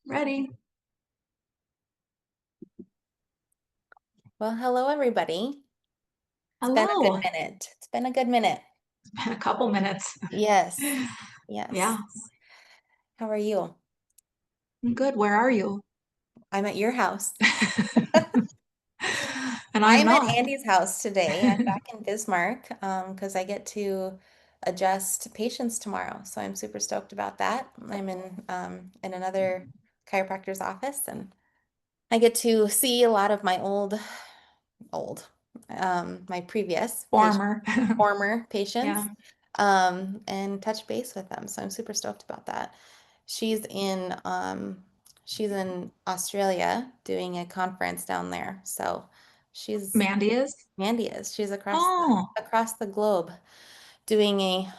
Ready? Well, hello, everybody. It's been a good Hello. minute. It's been a good minute. It's been a couple minutes. Yes. Yeah, Yes. How are you? I'm good. Where are you? I'm at your house. And I'm I'm at not. Andy's house today. I'm back in Bismarck because I get to adjust patients tomorrow. So I'm super stoked about that. I'm in another chiropractor's office and I get to see a lot of my old, my previous patient, Former. former patients, Yeah. and touch base with them. So I'm super stoked about that. She's in, she's in Australia doing a conference down there. So she's, Mandy is? Mandy is, she's Oh, across the globe doing a,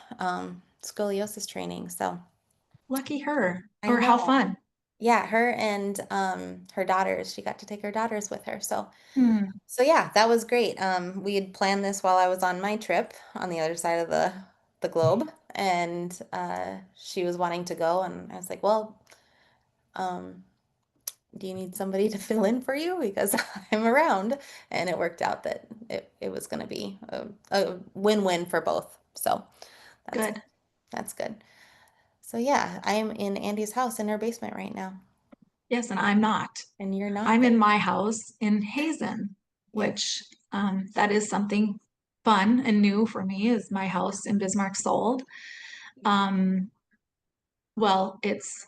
scoliosis training. So lucky her. I Or how know. fun. Yeah, her and her daughters, she got to take her daughters with her. Hmm. So yeah, that was great. We had planned this while I was on my trip on the other side of the globe, and she was wanting to go, and I was like, "Well, um, do you need somebody to fill in for you? Because I'm around." And it worked out that it was going to be a win-win for both. So that's Good. that's good. So yeah, I am in Andy's house in her basement right now, Yes, and I'm not. and you're not I'm there. in my house in Hazen, Yep. which that is something fun and new for me, is my house in Bismarck sold. Um, well, it's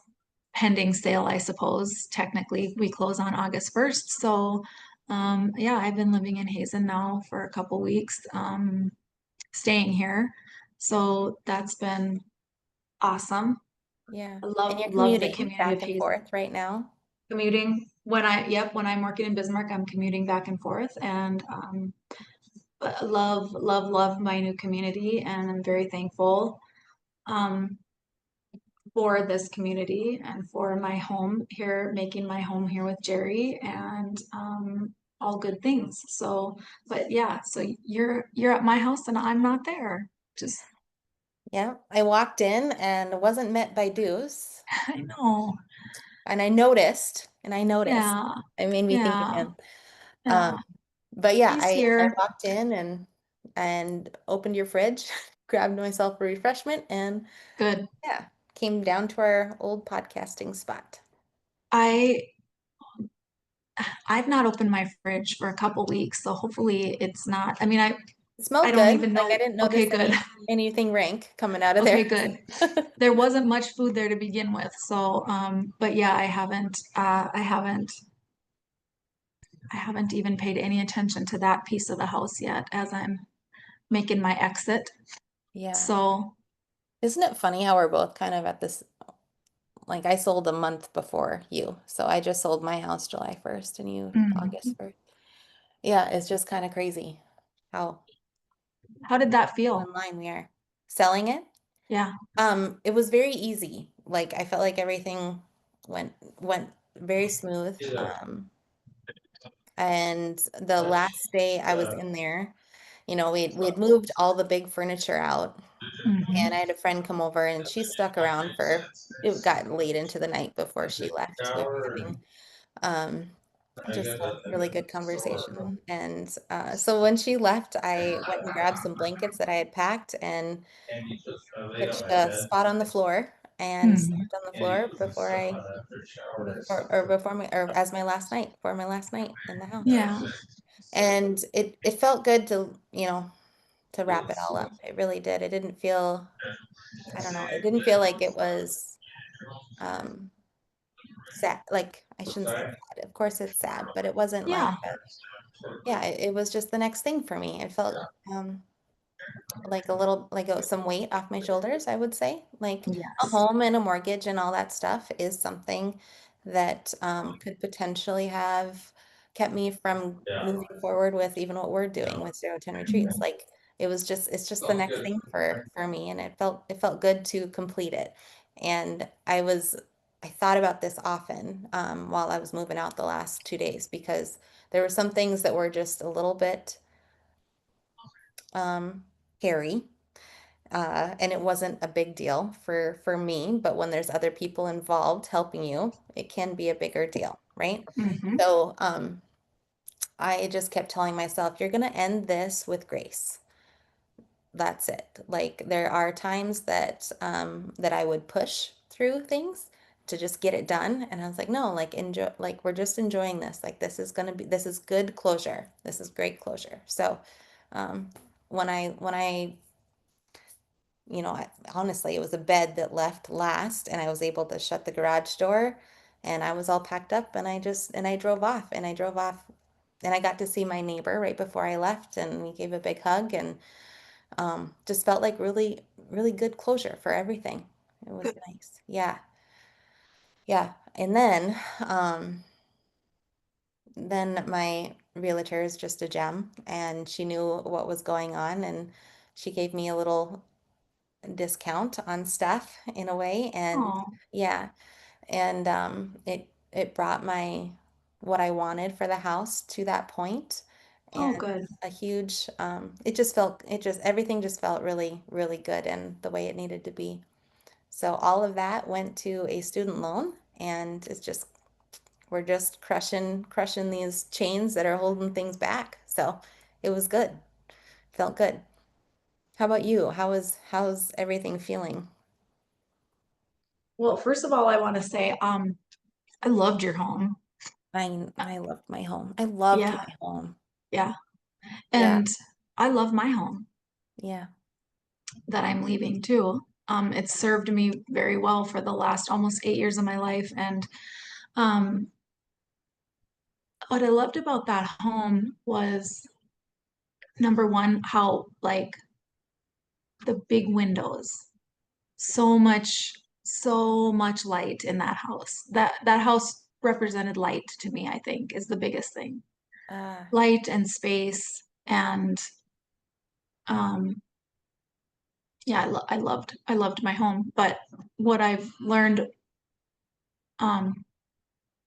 pending sale, I suppose. Technically, we close on August 1st. So, yeah, I've been living in Hazen now for a couple weeks, staying here. So that's been awesome. Yeah. I And you're love the commuting community of back and Hazen. forth right now. Commuting when I'm working in Bismarck, I'm commuting back and forth, and but love my new community, and I'm very thankful. Um, for this community and for my home here, making my home here with Jerry, and all good things. So, but yeah, so you're at my house and I'm not there. Just Yeah, I walked in and wasn't met by Deuce, I know. and I noticed. Yeah, It made me think of yeah, him. Um, yeah. but yeah, He's I here. walked in and opened your fridge, grabbed myself a refreshment, and Good. yeah, came down to our old podcasting spot. I I've not opened my fridge for a couple weeks, so hopefully it's not. I mean, It I smelled don't good. even Like I know. didn't Okay, notice good. anything rank coming out of Okay, there. good. There wasn't much food there to begin with, so but yeah, I haven't even paid any attention to that piece of the house yet as I'm making my exit. Yeah. So, Isn't it funny how we're both kind of at this, like I sold a month before you. So I just sold my house July 1st and you mm, August 1st. Yeah, it's just kind of crazy how how did that feel? in line we are. Selling it? Yeah. It was very easy. Like I felt like everything went very smooth. And the last day I was in there, we had moved all the big furniture out, and I Hmm. had a friend come over and she stuck around for it got late into the night before she left. We were having um just a really good conversation. And so when she left, I went and grabbed some blankets that I had packed and pitched a spot on the floor and Hmm. slept on the floor before my or as my last night for my last night in the house. Yeah. And it felt good to wrap it all up. It really did. It didn't feel, I don't know, it didn't feel like it was um sad. Like I shouldn't say sad. Of course it's sad, but it wasn't like Yeah. yeah, it was just the next thing for me. It felt like a little like some weight off my shoulders, I would say. Like a Yes. home and a mortgage and all that stuff is something that could potentially have kept me from moving forward with even what we're doing with 0 to 10 retreats. Mhm. Like it's just the next thing for me, and it felt good to complete it. And I thought about this often while I was moving out the last 2 days because there were some things that were just a little bit um, hairy, And it wasn't a big deal for me, but when there's other people involved helping you, it can be a bigger deal, right? Hmm. So I just kept telling myself, you're gonna end this with grace. That's it. Like there are times that that I would push through things to just get it done, and I was like, no, like enjoy, like we're just enjoying this. Like this is good closure. This is great closure. So um, when I honestly, it was a bed that left last, and I was able to shut the garage door, and I was all packed up, and I drove off, and I drove off, and I got to see my neighbor right before I left, and we gave a big hug, and just felt like really, really good closure for everything. It was Good. nice. Yeah, yeah. And then my realtor is just a gem, and she knew what was going on, and she gave me a little discount on stuff in a way, and Oh, yeah, and it brought my what I wanted for the house to that point, oh, and good. a huge it just everything just felt really, really good and the way it needed to be. So all of that went to a student loan, and it's just we're just crushing these chains that are holding things back. So it was good. Felt good. How about you? How's everything feeling? Well, first of all, I want to say, I loved your home. I loved my home. I loved Yeah, my home. yeah. Yeah, And I love my home yeah. that I'm leaving too. It's served me very well for the last almost 8 years of my life. And um, what I loved about that home was number one, how like the big windows, so much light in that house. That house represented light to me, I think, is the biggest thing. Uh, Light and space and um yeah, I loved my home. But what I've learned um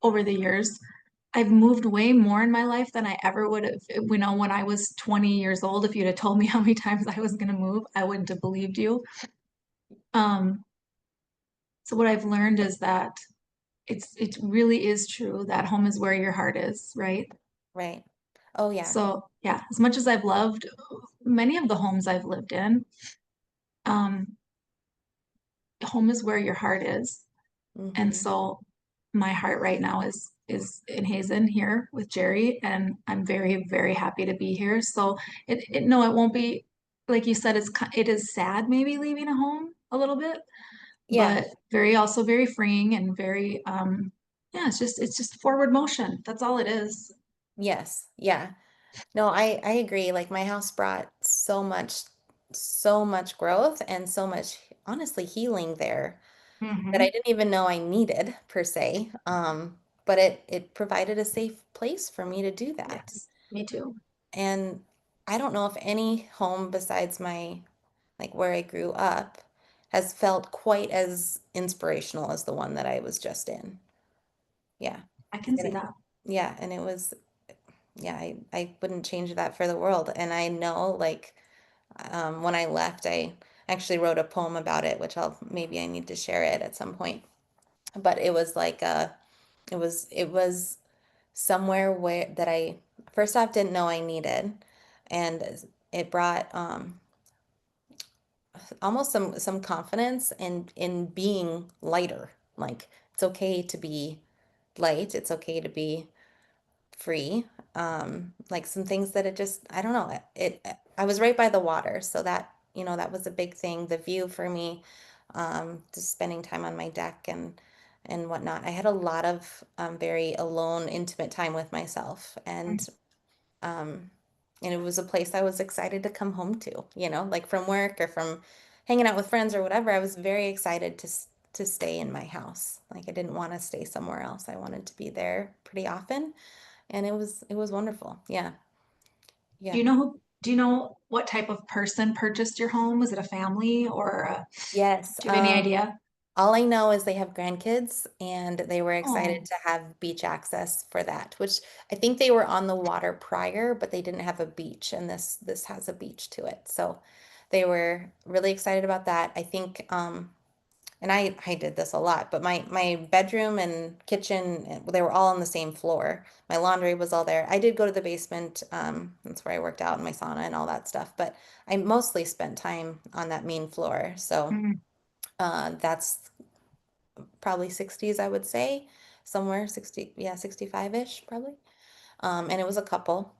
over the years, I've moved way more in my life than I ever would have. When I was 20 years old, if you'd have told me how many times I was going to move, I wouldn't have believed you. Um, so what I've learned is that it really is true that home is where your heart is, right? right. Oh yeah. So yeah, as much as I've loved many of the homes I've lived in, um, home is where your heart is. And Mm-hmm. so my heart right now is in Hazen here with Jerry, and I'm very, very happy to be here. So it no, it won't be like you said, it is sad maybe leaving a home a little bit, Yeah. but very also very freeing and very yeah, it's just forward motion. That's all it is. Yes. Yeah. No, I agree. Like my house brought so much growth and so much honestly healing there that I Hmm. didn't even know I needed per se. But it provided a safe place for me to do that. Yes, me too. And I don't know if any home besides my like where I grew up has felt quite as inspirational as the one that I was just in. Yeah. I can And see that. yeah, and it was yeah, I wouldn't change that for the world. And I know like when I left, I actually wrote a poem about it, which maybe I need to share it at some point. But it was like it was somewhere where that I first off didn't know I needed, and it brought almost some confidence in being lighter. Like it's okay to be light. It's okay to be free. Like some things that it just I don't know. I was right by the water, so that that was a big thing. The view for me, just spending time on my deck and whatnot. I had a lot of very alone, intimate time with myself, um, and it was a place I was excited to come home to, like from work or from hanging out with friends or whatever. I was very excited to stay in my house. Like I didn't want to stay somewhere else. I wanted to be there pretty often, and it was wonderful. Yeah. Yeah. Do you know what type of person purchased your home? Was it a family or Yes. do you have any idea? All I know is they have grandkids and they were excited Oh, to have beach access for that, which I think they were on the water prior, but they didn't have a beach, and this has a beach to it. So they were really excited about that. I think, and I did this a lot, but my bedroom and kitchen, they were all on the same floor. My laundry was all there. I did go to the basement. That's where I worked out in my sauna and all that stuff, but I mostly spent time on that main floor. So Mm, that's probably 60s, I would say, somewhere 60, yeah, 65-ish probably. And it was a couple,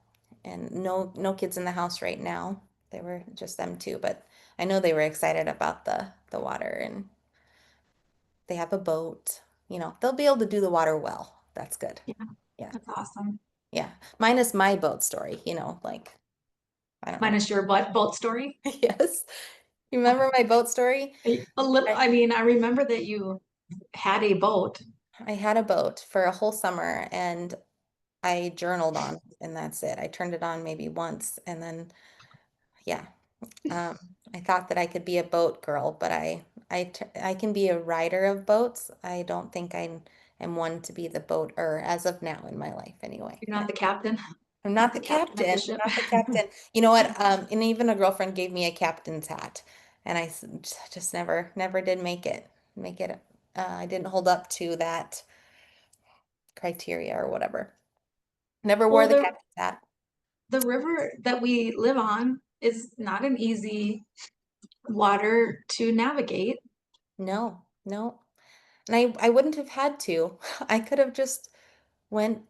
and no kids in the house right now. They were just them two, but I know they were excited about the water, and they have a boat. They'll be able to do the water well. That's good. yeah, Yeah. that's awesome. Yeah. Minus my boat story, like I don't know. Minus your what boat story? Yes. You remember my boat story? A little, I, I mean, I remember that you had a boat. I had a boat for a whole summer, and I journaled on it, and that's it. I turned it on maybe once, and then yeah. Um, I thought that I could be a boat girl, but I can be a rider of boats. I don't think I am one to be the boater as of now in my life anyway. You're not the captain, I'm not not the the captain of the captain, ship. not the captain. You know what? And even a girlfriend gave me a captain's hat, and just never did make it. I didn't hold up to that criteria or whatever. Never wore Well, the captain's hat. the river that we live on is not an easy water to navigate. No, no. And I wouldn't have had to. I could have just went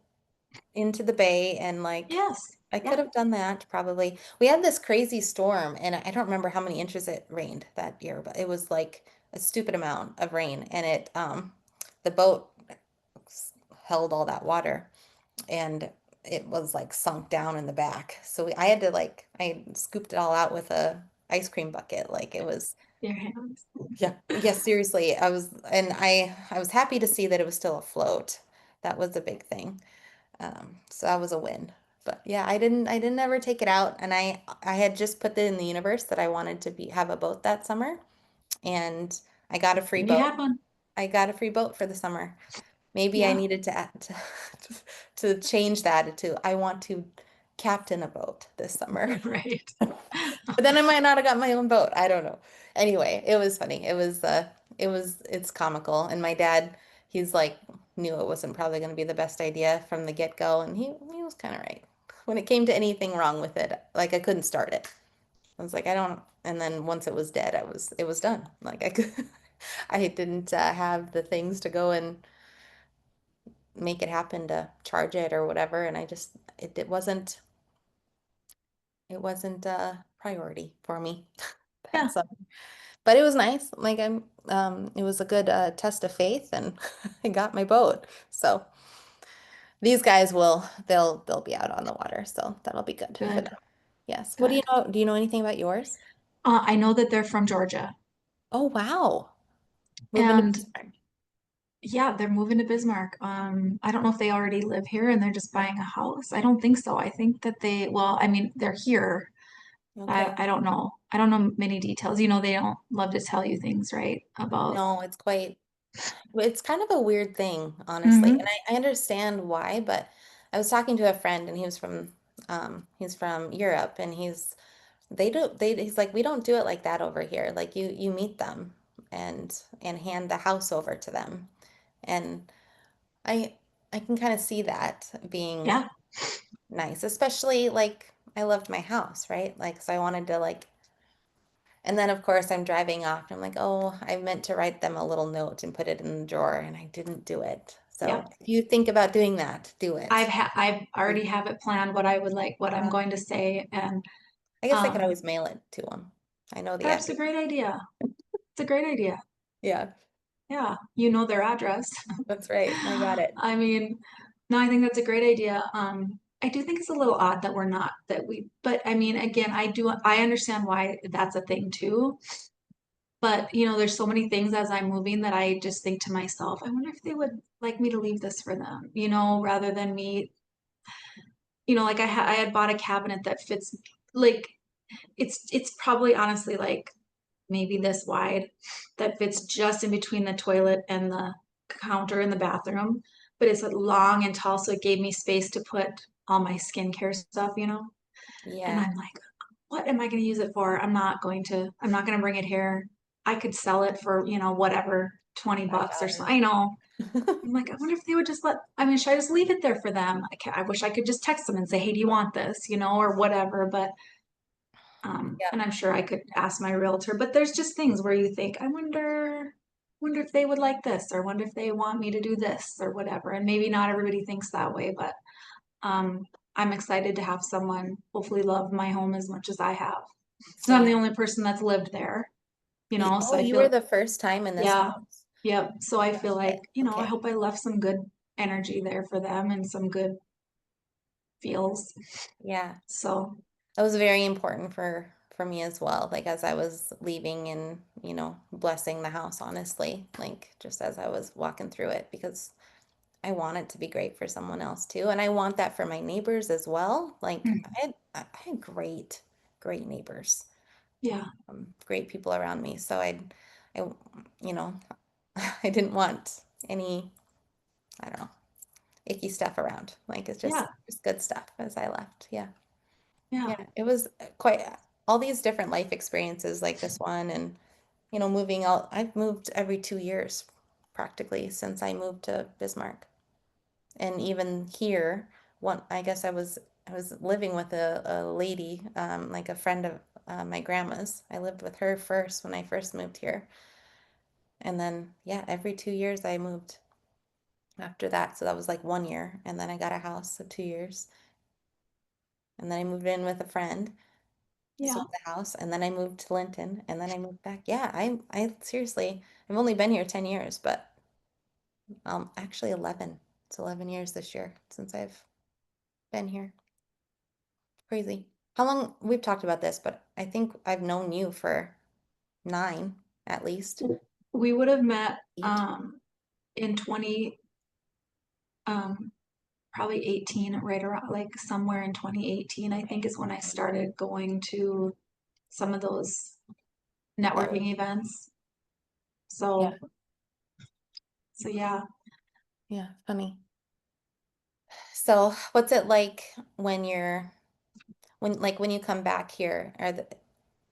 into the bay and Yes. I Yeah. could have done that probably. We had this crazy storm and I don't remember how many inches it rained that year, but it was like a stupid amount of rain and the boat held all that water and it was like sunk down in the back. So I had to I scooped it all out with a ice cream bucket. Like it was Your hands. yeah. Yes, seriously. I was happy to see that it was still afloat. That was a big thing. So that was a win. But yeah, I didn't ever take it out, and I had just put it in the universe that I wanted to be have a boat that summer, and I got a free And you boat. had one. I got a free boat for the summer. Maybe I Yeah. needed to change that to I want to captain a boat this summer. Right. But then I might not have got my own boat. I don't know. Anyway, it was funny. It's comical. And my dad, he's like, knew it wasn't probably going to be the best idea from the get-go. And he was kind of right. When it came to anything wrong with it, like I couldn't start it. I was like, I don't. And then once it was dead, it was done. Like I could, I didn't have the things to go and make it happen to charge it or whatever. And it wasn't a priority for me that Yeah. summer. But it was nice. It was a good test of faith, and I got my boat. So these guys they'll be out on the water, so that'll be good for Good. them. Yes. What do you Good. know? Do you know anything about yours? I know that they're from Georgia. Oh, wow. Moving to And Pittsburgh. yeah, they're moving to Bismarck. I don't know if they already live here and they're just buying a house. I don't think so. I think that well, I mean, they're here. Okay. I don't know. I don't know many details. They don't love to tell you things, right? About No, it's kind of a weird thing, honestly. And hmm I understand why, but I was talking to a friend and he's from Europe and he's like, we don't do it like that over here. Like you meet them and hand the house over to them. And I I can kind of see that being Yeah. nice, especially like I loved my house, right? Like so I wanted to and then of course I'm driving off and I'm like, oh, I meant to write them a little note and put it in the drawer and I didn't do it. So Yep. if you think about doing that, do it. I've already have it planned what I would like, what I'm Yeah. going to say, and I guess I could um, always mail it to them. I know the that's a address. great idea. It's a great idea. Yeah, Yeah, you know their address. that's right. I got it. I mean, no, I think that's a great idea. I do think it's a little odd that we're not that we, but I mean, again, I understand why that's a thing too. But there's so many things as I'm moving that I just think to myself, I wonder if they would like me to leave this for them, rather than me, like I had bought a cabinet that fits like it's probably honestly like maybe this wide that fits just in between the toilet and the counter in the bathroom, but it's like long and tall, so it gave me space to put all my skincare stuff. And Yeah. I'm like, what am I going to use it for? I'm not going to bring it here. I could sell it for, whatever, 20 bucks or so. $5. I know. I'm like, I wonder if they would just I mean, should I just leave it there for them? I wish I could just text them and say, hey, do you want this? Or whatever. But, Yeah. and I'm sure I could ask my realtor, but there's just things where you think, wonder if they would like this, or wonder if they want me to do this or whatever. And maybe not everybody thinks that way, but, um, I'm excited to have someone hopefully love my home as much as I have. So I'm the Same. only person that's lived there, so Oh, I you were feel, the first time in this yeah, house. yep. So I feel like, Okay. I Okay. hope I left some good energy there for them and some good feels. Yeah. So, That was very important for me as well. Like as I was leaving and, blessing the house, honestly, like just as I was walking through it, because I want it to be great for someone else too. And I want that for my neighbors as well. Like mm, I had great, great neighbors, yeah, great people around me. So I, you know, I didn't want any, I don't know, icky stuff around. Like it's yeah, just good stuff as I left. Yeah. yeah, Yeah. It was quite all these different life experiences like this one and, moving out. I've moved every 2 years practically since I moved to Bismarck. And even here, I guess I was living with a lady, like a friend of my grandma's. I lived with her first when I first moved here. And then, yeah, every 2 years I moved after that. So that was like 1 year. And then I got a house, so 2 years. And then I moved in with a friend, yeah. sold the house, and then I moved to Linton, and then I moved back. Yeah, I seriously, I've only been here 10 years, but actually 11. It's 11 years this year since I've been here. Crazy. How long we've talked about this, but I think I've known you for 9 at least. We would have met 8. in 20 um probably 18, right around, like somewhere in 2018, I think, Okay. is when I Okay. started going to some of those Network. networking events. Yeah. So, yeah. Yeah. Funny. So, what's it like when you come back here?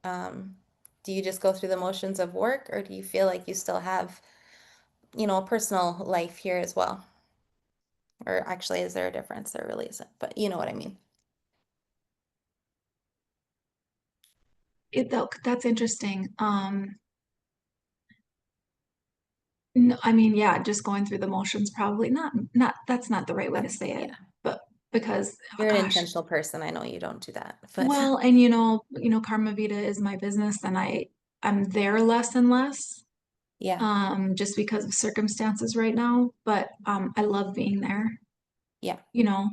Um, do you just go through the motions of work, or do you feel like you still have, a personal life here as well? Or actually, is there a difference? There really isn't, but you know what I mean. That's interesting. No, I mean, yeah, just going through the motions, probably not, that's not the right way to say it, Yeah. but because, oh You're an gosh, intentional person. I know you don't do that, but well, and Karma Vita is my business, and I'm there less and less, yeah, just because of circumstances right now, but I love being there, yeah, you know.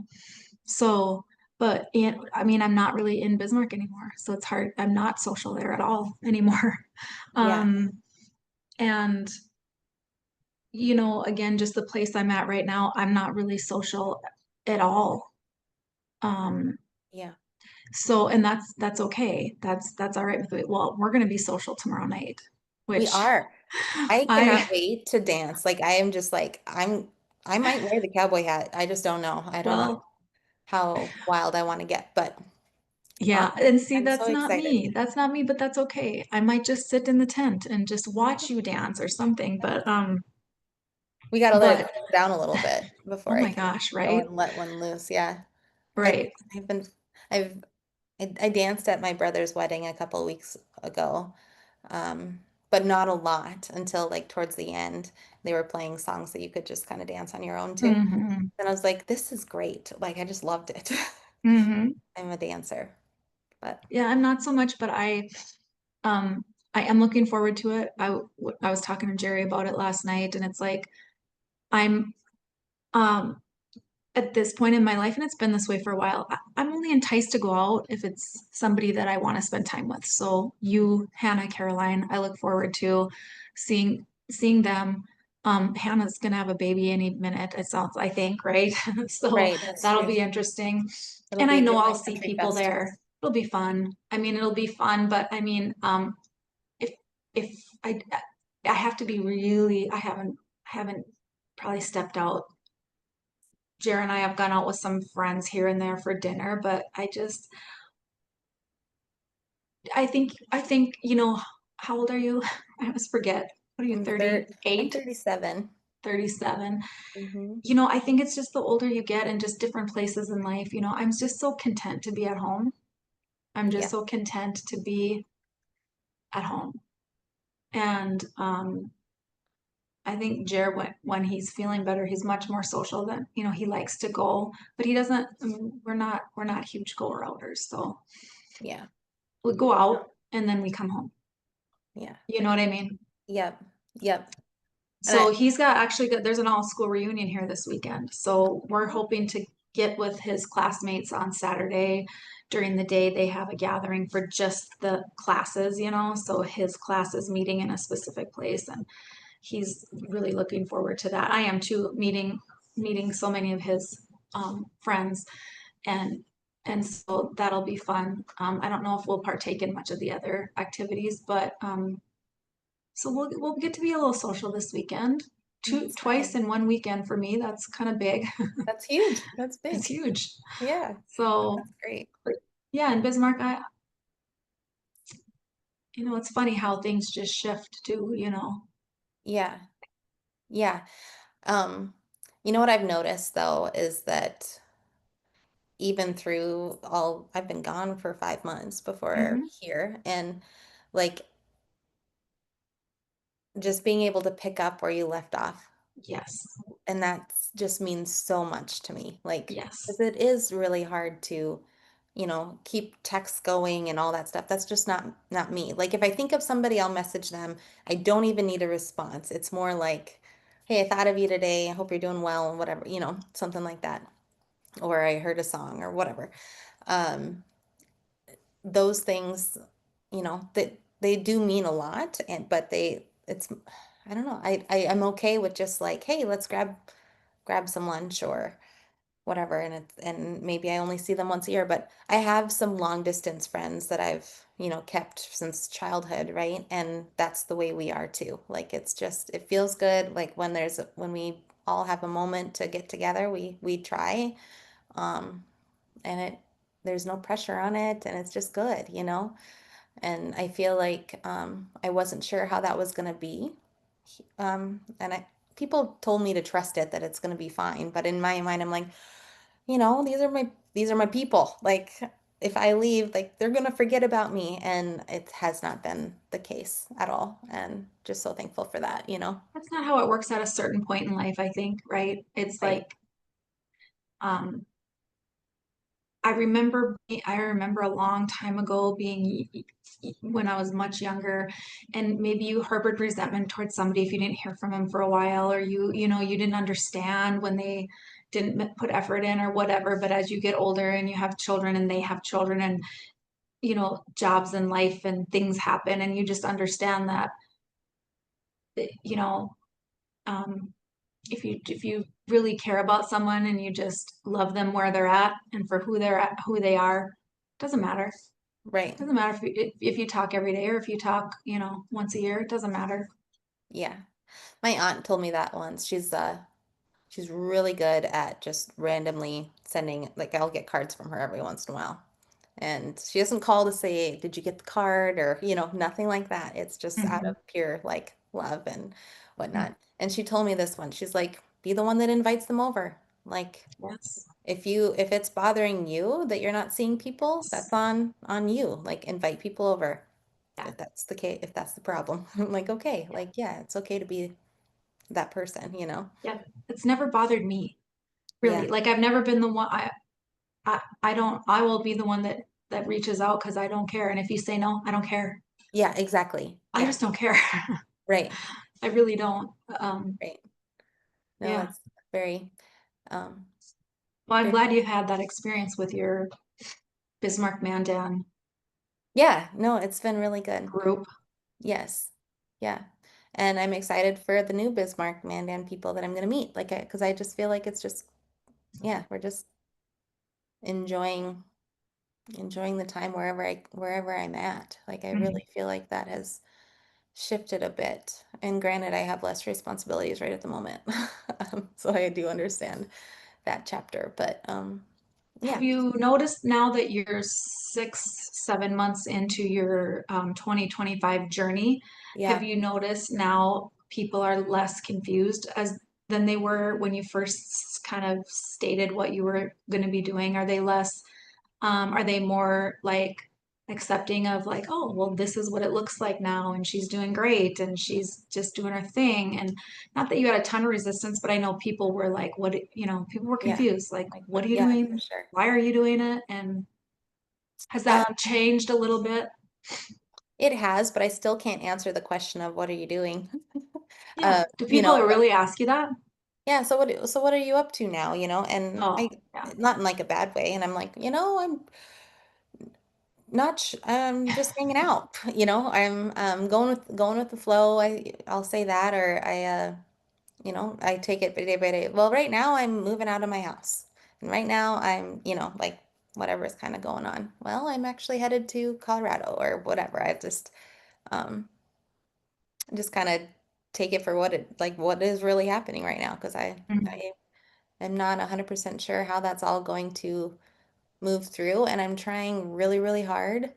So, but I mean, I'm not really in Bismarck anymore, so it's hard. I'm not social there at all anymore. yeah, Um, and again, just the place I'm at right now, I'm not really social at all. Um, yeah. so, and that's okay. That's all right with me. Well, we're gonna be social tomorrow night, We which are. I cannot I, wait to dance. Like I am just like I might wear the cowboy hat. I just don't know. I don't know well, how wild I want to get, but yeah, and see, I'm so that's not excited. me. That's not me, but that's okay. I might just sit in the tent and just watch you dance or something, We got to let it but cool down a little bit oh before I my can gosh, go right? and let one loose. Yeah. I've Right. I've been I've I danced at my brother's wedding a couple of weeks ago. Um, but not a lot until like towards the end. They were playing songs that you could just kind of dance on your own too. Hmm. And I was like, this is great. Like I just loved it. Hmm. I'm a dancer, but Yeah, I'm not so much, but um, I am looking forward to it. I was talking to Jerry about it last night, and it's like I'm, um, at this point in my life, and it's been this way for a while, I'm only enticed to go out if it's somebody that I want to spend time with. So you, Hannah, Caroline, I look forward to seeing them. Hannah's gonna have a baby any minute, it sounds, I think, right? So right, that's that'll true. be interesting. It'll And be I a know I'll different see country people fest. there. It'll be fun. I mean, it'll be fun, but I mean, if if I have to be really, I haven't probably stepped out. Jared and I have gone out with some friends here and there for dinner, but I think, how old are you? I always forget. What are you, I'm 38, 37. 37? Hmm. I think it's just the older you get and just different places in life, I'm just so content to be at home. I'm just Yeah. so content to be at home. And I think Jared, when he's feeling better, he's much more social than, he likes to go, but he doesn't, we're not huge goer outers. So Yeah. we go out and then we come home. Yeah. You know what I mean? Yep. Yep. And So he's there's an all school reunion here this weekend. So we're hoping to get with his classmates on Saturday. During the day, they have a gathering for just the classes, so his class is meeting in a specific place, and he's really looking forward to that. I am too, meeting so many of his friends, and so that'll be fun. I don't know if we'll partake in much of the other activities, but so we'll get to be a little social this weekend. that's Twice nice. in one weekend for me. That's kind of big. That's huge. That's It's big. huge. Yeah. So That's great. yeah, in Bismarck, it's funny how things just shift too. Yeah. Yeah. Um, you know what I've noticed though is that even through all, I've been gone for 5 months before Hmm. here, and like just being able to pick up where you left off. Yes. And that just means so much to me. Like, Yes. 'cause it is really hard to, keep texts going and all that stuff. That's just not me. Like if I think of somebody, I'll message them. I don't even need a response. It's more like, hey, I thought of you today. I hope you're doing well and whatever, something like that. Or I heard a song or whatever. Um, those things, that they do mean a lot, and but it's I don't know. I'm okay with just like, hey, let's grab some lunch or whatever, and maybe I only see them once a year, but I have some long distance friends that I've, kept since childhood, right? And that's the way we are too. Like it's just it feels good like when we all have a moment to get together, we try. Um and there's no pressure on it and it's just good. And I feel like I wasn't sure how that was going to be. And people told me to trust it, that it's going to be fine. But in my mind, I'm like, these are my people. Like if I leave, like they're going to forget about me. And it has not been the case at all. And just so thankful for that. That's not how it works at a certain point in life, I think, right? It's Right. like, um, I remember a long time ago when I was much younger, and maybe you harbored resentment towards somebody if you didn't hear from them for a while, or you didn't understand when they didn't put effort in or whatever. But as you get older and you have children and they have children, and jobs and life and things happen, and you just understand that, you know, um, if you really care about someone and you just love them where they're at and for who they are, doesn't matter. Right. Doesn't matter if you talk every day or if you talk, once a year. It doesn't matter. Yeah. My aunt told me that once. She's really good at just randomly sending, like, I'll get cards from her every once in a while. And she doesn't call to say, did you get the card? Or, nothing like that. It's just out Hmm. of pure, like, love and Hmm. whatnot. And she told me this one. She's like, be the one that invites them over. Like, Yes. if it's bothering you that you're not seeing people, that's on you. Like, invite people over Yeah. if that's the case, if that's the problem. I'm like, okay, Yeah. like, yeah, it's okay to be that person. Yeah. It's never bothered me, really. Yeah. Like I've never been the one. I don't. I will be the one that reaches out because I don't care. And if you say no, I don't care. Yeah, exactly. I Yeah. just don't care. Right. I really don't. Right. No, Yeah. it's very, um, Well, I'm very, glad you had that experience with your Bismarck Mandan yeah, no, it's been really good. group. Yes. Yeah. And I'm excited for the new Bismarck Mandan people that I'm going to meet. Like, because I just feel like it's just, yeah, we're just enjoying, enjoying the time wherever I'm at. Like, I Mhm. really feel like that has shifted a bit. And granted, I have less responsibilities right at the moment. So I do understand that chapter, but, Yeah, Have you noticed now that you're 6, 7 months into your 2025 journey? Have yeah. you noticed now people are less confused as than they were when you first kind of stated what you were going to be doing? Are they more like accepting of like, oh, well, this is what it looks like now, and she's doing great, and she's just doing her thing? And not that you had a ton of resistance, but I know people were like, people were Yeah. confused, like, Like, what are you yeah, for doing? sure. Why are you doing it? And has Um, that changed a little bit? it has, but I still can't answer the question of what are you doing? Yeah. Do You people know, really ask you that? yeah, so what are you up to now, you know? And Oh, I yeah. not in like a bad way, and I'm like, I'm not I'm just hanging out, I'm going with the flow. I'll say that, or I take it day by day. Well, right now I'm moving out of my house. And right now I'm, like whatever's kind of going on. Well, I'm actually headed to Colorado or whatever. Um just kind of take it for what is really happening right now because Mhm. I am not 100% sure how that's all going to move through, and I'm trying really, really hard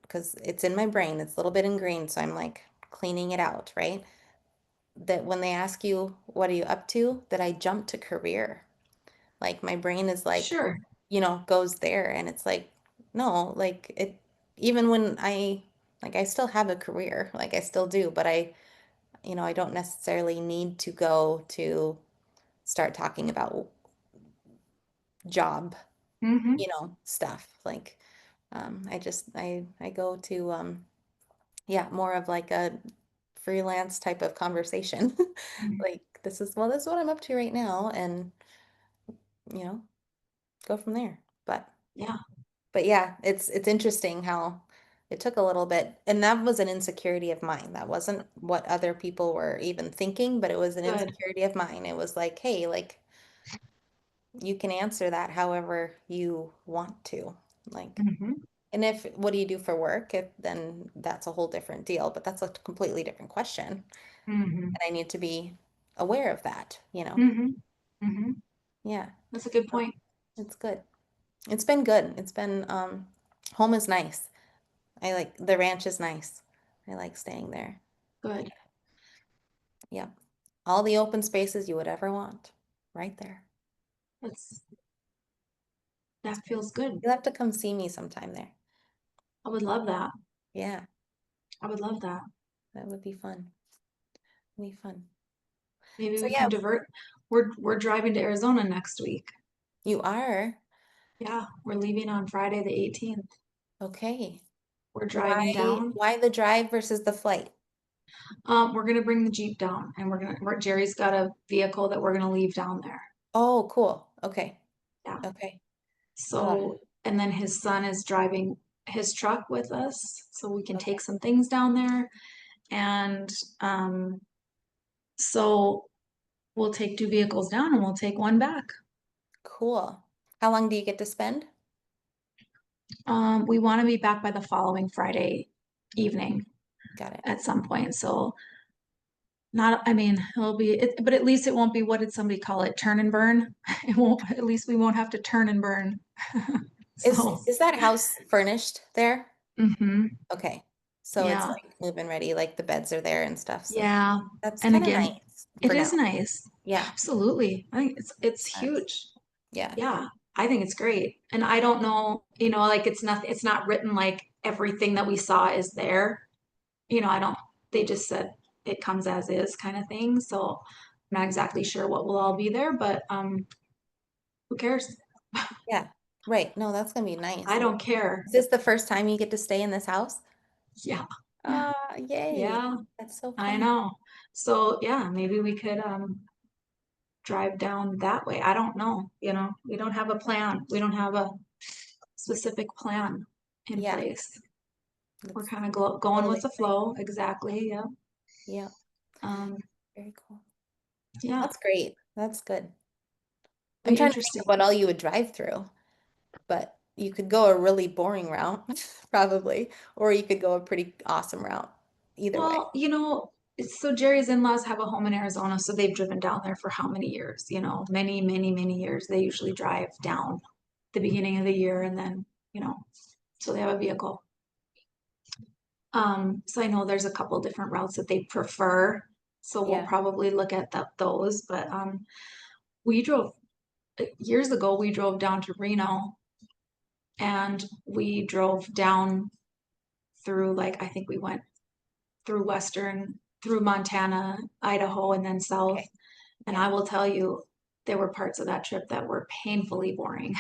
because it's in my brain. It's a little bit ingrained, so I'm like cleaning it out, right? That when they ask you, what are you up to, that I jump to career. Like my brain is like, Sure. goes there, and it's like, no, like even when I still have a career, like I still do, but I don't necessarily need to go to start talking about job, Hmm. stuff. Like, I go to, yeah, more of like a freelance type of conversation. Like, this is what I'm up to right now, and, you know, go from there. Yeah. But yeah, it's interesting how it took a little bit, and that was an insecurity of mine. That wasn't what other people were even thinking, but it was an Good. insecurity of mine. It was like, hey, like you can answer that however you want to. Like, Hmm. and if what do you do for work? Then that's a whole different deal, but that's a completely different question. And Hmm. I need to be aware of that. Hmm. Hmm. Yeah, That's a good so point. it's good. It's been good. Home is nice. I like the ranch is nice. I like staying there. Good. Yep. All the open spaces you would ever want, right there. That's that feels good. You'll have to come see me sometime there. I would love that. Yeah, I would love that. that would be fun. Be fun. Maybe So we can yeah, divert. We're driving to Arizona next week. you are. Yeah, we're leaving on Friday the 18th. Okay. We're driving Why down. why the drive versus the flight? We're gonna bring the Jeep down, and Jerry's got a vehicle that we're gonna leave down there. Oh, cool. Okay. Yeah. Okay. So, and then his son is driving his truck with us, so we can Okay. take some things down there. And um, so we'll take two vehicles down, and we'll take one back. Cool. How long do you get to spend? We want to be back by the following Friday evening Got it. at some point. So not, I mean, it'll be, but at least it won't be, what did somebody call it? Turn and burn. It won't, at least we won't have to turn and burn. Is So, is that house furnished there? hmm, Okay. So it's yeah, like move-in ready, like the beds are there and stuff. So yeah. that's And kind of again, nice it for is now. nice. Yeah. Absolutely. I think it's Nice. huge. Yeah. Yeah, I think it's great. And I don't know, like it's not written like everything that we saw is there. I don't, they just said it comes as is kind of thing. So I'm not exactly sure what will all be there, but who cares? Yeah. Right. No, that's gonna be I nice. don't care. Is this the first time you get to stay in this house? Yeah. Yay. Yeah, That's so I fun. know. So yeah, maybe we could drive down that way. I don't know. We don't have a plan. We don't have a specific plan in Yeah. place. We're That's kind of going with totally the fine. flow. Exactly. Yeah. Yeah. Um, Very cool. yeah, That's great. That's good. I'm be trying to think interesting. of what all you would drive through, but you could go a really boring route, probably, or you could go a pretty awesome route. Either way. Well, So Jerry's in-laws have a home in Arizona, so they've driven down there for how many years? You know, many, many, many years. They usually drive down the beginning of the year and then, you know, so they have a vehicle. So I know there's a couple different routes that they prefer. So we'll Yeah. probably look at those. But we drove years ago, we drove down to Reno and we drove down through like I think we went through through Montana, Idaho, and then south. Okay. And Yeah. I will tell you, there were parts of that trip that were painfully boring.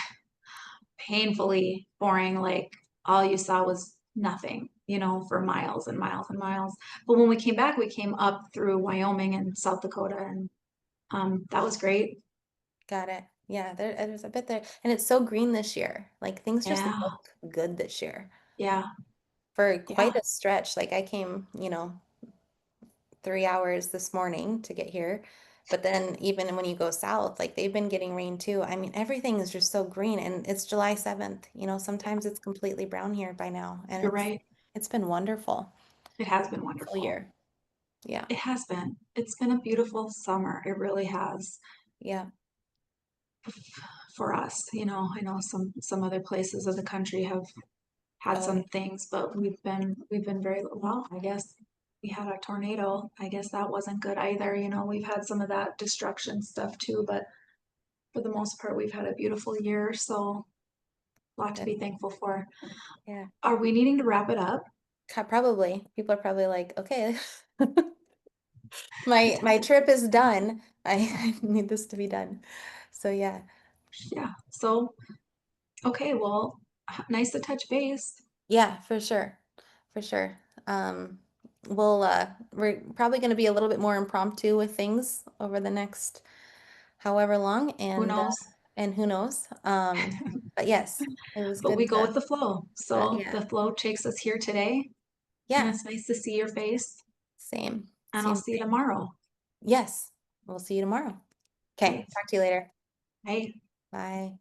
Painfully boring. Like all you saw was nothing, you know, for miles and miles and miles. But when we came back, we came up through Wyoming and South Dakota, and that was great. Got it. Yeah, there's a bit there. And it's so green this year. Like things just Yeah, look good this year yeah, for yeah. quite a stretch. Like I came, 3 hours this morning to get here. But then even when you go south, like they've been getting rain too. I mean, everything is just so green and it's July 7th. Sometimes it's completely brown here by now and You're it's right. it's been wonderful It has been full wonderful. year. Yeah. It has been. It's been a beautiful summer. It really has Yeah. for us. You know, I know some other places of the country have had Oh, some things, but we've been very well. I guess we had a tornado. I guess that wasn't good either. You know, we've had some of that destruction stuff too, but for the most part, we've had a beautiful year. So a lot to good. be thankful for. Yeah. Are we needing to wrap it up? Probably. People are probably like, okay, my trip is done. I need this to be done. So yeah. Yeah. So okay, well, nice to touch base. Yeah, for sure. For sure. We're probably going to be a little bit more impromptu with things over the next however long Who and knows? who knows. But yes, it was But we good go with the flow. So yeah. the flow takes us here today, and Yeah, it's nice to see your face. same. And I'll Same see you thing. tomorrow. Yes. We'll see you tomorrow. Okay, Okay. talk to you later. Bye. Bye.